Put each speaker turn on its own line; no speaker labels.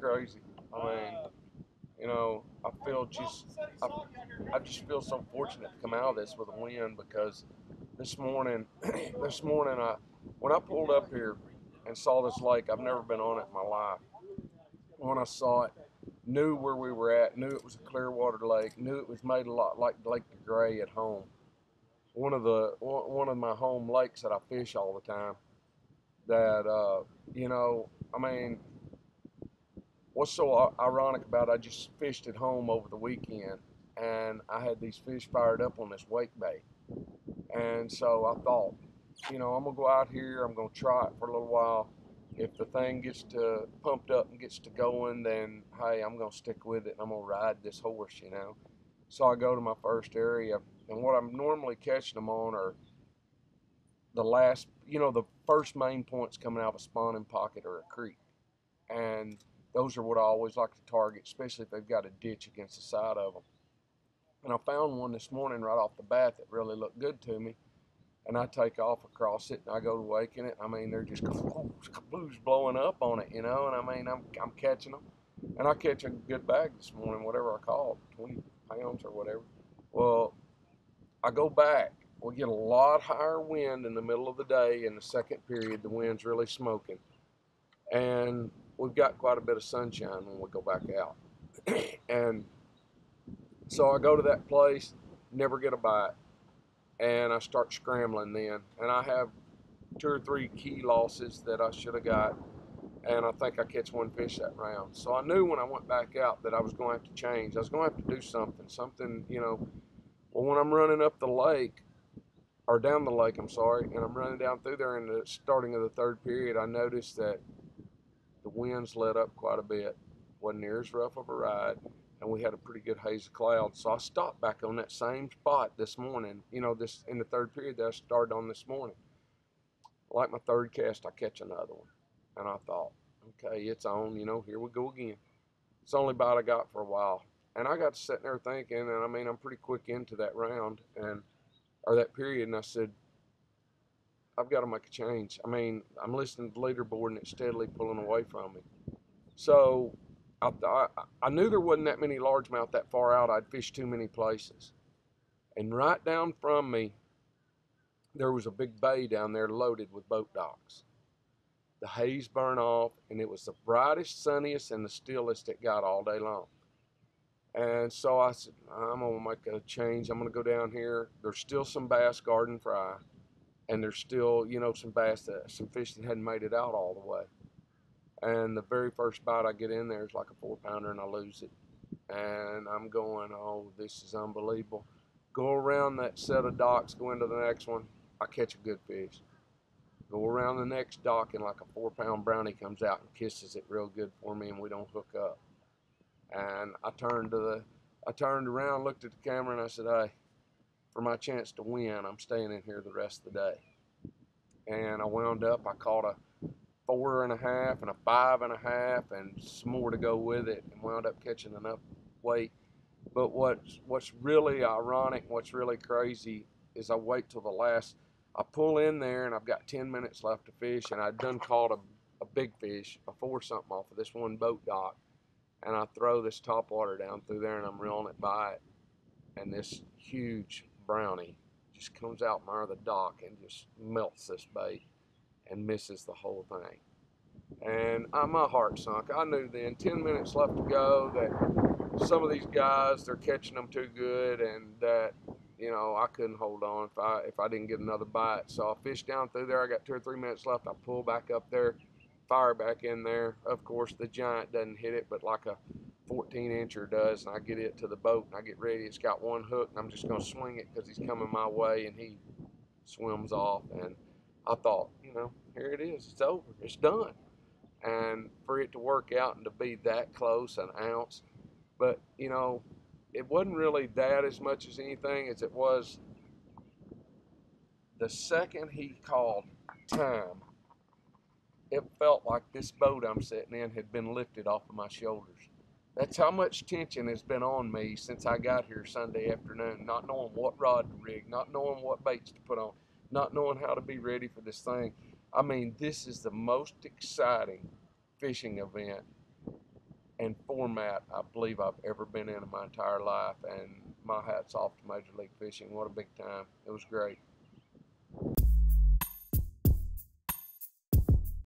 crazy. I mean, you know, I just feel so fortunate to come out of this with a win because this morning, this morning when I pulled up here and saw this lake, I've never been on it in my life. When I saw it, knew where we were at, knew it was a clear water lake, knew it was made a lot like Lake DeGray at home. One of my home lakes that I fish all the time. That you know, I mean, what's so ironic about it, I just fished at home over the weekend and I had these fish fired up on this wake bait. And so I thought, you know, I'm going to go out here, I'm going to try it for a little while. If the thing gets to pumped up and gets to going, then hey, I'm going to stick with it and I'm going to ride this horse, you know. So I go to my first area, and what I'm normally catching them on are the last, you know, the first main points coming out of a spawning pocket or a creek. And those are what I always like to target, especially if they've got a ditch against the side of them. And I found one this morning right off the bat that really looked good to me. And I take off across it and I go to waking it. I mean, they're just blues blowing up on it, you know. And I mean, I'm catching them. And I catch a good bag this morning, whatever I call it, 20 pounds or whatever. Well, I go back. We get a lot higher wind in the middle of the day in the second period. The wind's really smoking. And we've got quite a bit of sunshine when we go back out. And so I go to that place, never get a bite, and I start scrambling then. And I have 2 or 3 key losses that I should have got, and I think I catch one fish that round. So I knew when I went back out that I was going to have to change. I was going to have to do something, you know. Well, when I'm running up the lake, or down the lake, I'm sorry, and I'm running down through there in the starting of the third period, I noticed that the winds let up quite a bit. Wasn't near as rough of a ride, and we had a pretty good haze of clouds. So I stopped back on that same spot this morning, you know, this in the third period that I started on this morning. Like my third cast, I catch another one. And I thought, okay, it's on, you know, here we go again. It's the only bite I got for a while. And I got to sitting there thinking, and I mean, I'm pretty quick into that round, or that period, and I said, I've got to make a change. I mean, I'm listening to the leaderboard and it's steadily pulling away from me. So I knew there wasn't that many largemouth that far out. I'd fished too many places. And right down from me, there was a big bay down there loaded with boat docks. The haze burned off, and it was the brightest, sunniest, and the stillest it got all day long. And so I said, I'm going to make a change. I'm going to go down here. There's still some bass garden fry, and there's still, you know, some bass, some fish that hadn't made it out all the way. And the very first bite I get in there is like a 4-pounder, and I lose it. And I'm going, oh, this is unbelievable. Go around that set of docks, go into the next one. I catch a good fish. Go around the next dock, and like a 4-pound brownie comes out and kisses it real good for me, and we don't hook up. And I turned around, looked at the camera, and I said, hey, for my chance to win, I'm staying in here the rest of the day. And I wound up, I caught a 4.5 and a 5.5 and some more to go with it, and wound up catching enough weight. But what's really ironic, what's really crazy is I wait till the last. I pull in there and I've got 10 minutes left to fish, and I'd done caught a big fish, a 4-something off of this one boat dock, and I throw this top water down through there and I'm reeling it by it, and this huge brownie just comes out from under the dock and just melts this bait and misses the whole thing. And my heart sunk. I knew then, 10 minutes left to go, that some of these guys, they're catching them too good, and that, you know, I couldn't hold on if I didn't get another bite. So I fished down through there. I got 2 or 3 minutes left. I pull back up there, fire back in there. Of course, the giant doesn't hit it, but like a 14-incher does, and I get it to the boat, and I get ready. It's got one hook, and I'm just going to swing it because he's coming my way, and he swims off. And I thought, you know, here it is. It's over. It's done. And for it to work out and to be that close, an ounce, but, you know, it wasn't really that as much as anything as it was the second he called time. It felt like this boat I'm sitting in had been lifted off of my shoulders. That's how much tension has been on me since I got here Sunday afternoon, not knowing what rod to rig, not knowing what baits to put on, not knowing how to be ready for this thing. I mean, this is the most exciting fishing event and format I believe I've ever been in my entire life. And my hat's off to Major League Fishing. What a big time. It was great.